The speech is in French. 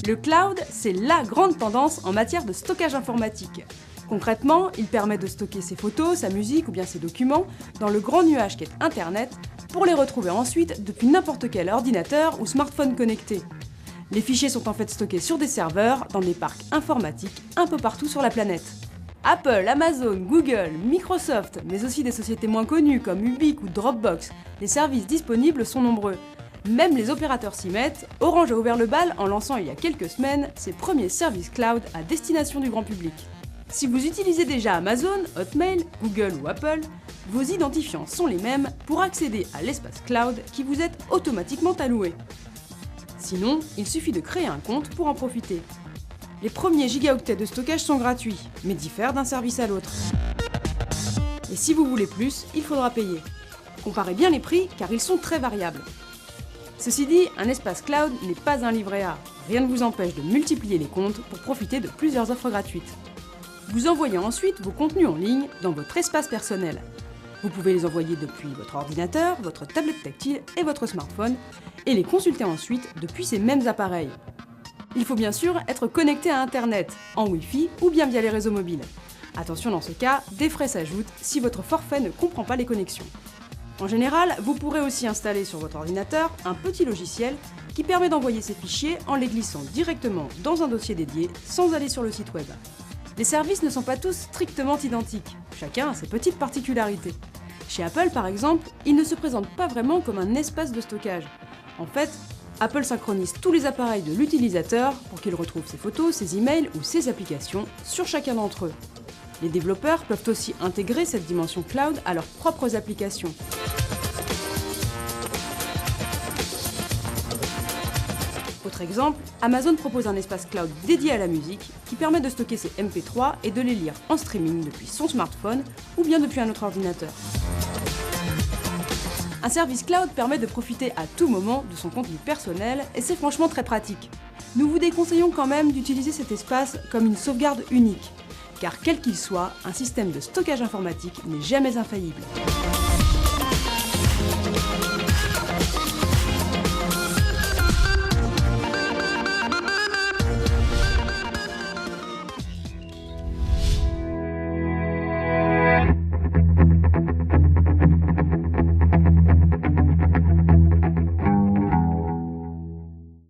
Le cloud, c'est la grande tendance en matière de stockage informatique. Concrètement, il permet de stocker ses photos, sa musique ou bien ses documents dans le grand nuage qu'est Internet pour les retrouver ensuite depuis n'importe quel ordinateur ou smartphone connecté. Les fichiers sont en fait stockés sur des serveurs dans des parcs informatiques un peu partout sur la planète. Apple, Amazon, Google, Microsoft, mais aussi des sociétés moins connues comme Ubique ou Dropbox, les services disponibles sont nombreux. Même les opérateurs s'y mettent, Orange a ouvert le bal en lançant il y a quelques semaines ses premiers services cloud à destination du grand public. Si vous utilisez déjà Amazon, Hotmail, Google ou Apple, vos identifiants sont les mêmes pour accéder à l'espace cloud qui vous est automatiquement alloué. Sinon, il suffit de créer un compte pour en profiter. Les premiers gigaoctets de stockage sont gratuits, mais diffèrent d'un service à l'autre. Et si vous voulez plus, il faudra payer. Comparez bien les prix car ils sont très variables. Ceci dit, un espace cloud n'est pas un livret A. Rien ne vous empêche de multiplier les comptes pour profiter de plusieurs offres gratuites. Vous envoyez ensuite vos contenus en ligne dans votre espace personnel. Vous pouvez les envoyer depuis votre ordinateur, votre tablette tactile et votre smartphone, et les consulter ensuite depuis ces mêmes appareils. Il faut bien sûr être connecté à Internet, en Wi-Fi ou bien via les réseaux mobiles. Attention, dans ce cas, des frais s'ajoutent si votre forfait ne comprend pas les connexions. En général, vous pourrez aussi installer sur votre ordinateur un petit logiciel qui permet d'envoyer ces fichiers en les glissant directement dans un dossier dédié sans aller sur le site web. Les services ne sont pas tous strictement identiques, chacun a ses petites particularités. Chez Apple par exemple, il ne se présente pas vraiment comme un espace de stockage. En fait, Apple synchronise tous les appareils de l'utilisateur pour qu'il retrouve ses photos, ses emails ou ses applications sur chacun d'entre eux. Les développeurs peuvent aussi intégrer cette dimension cloud à leurs propres applications. Autre exemple, Amazon propose un espace cloud dédié à la musique qui permet de stocker ses MP3 et de les lire en streaming depuis son smartphone ou bien depuis un autre ordinateur. Un service cloud permet de profiter à tout moment de son contenu personnel et c'est franchement très pratique. Nous vous déconseillons quand même d'utiliser cet espace comme une sauvegarde unique, car quel qu'il soit, un système de stockage informatique n'est jamais infaillible.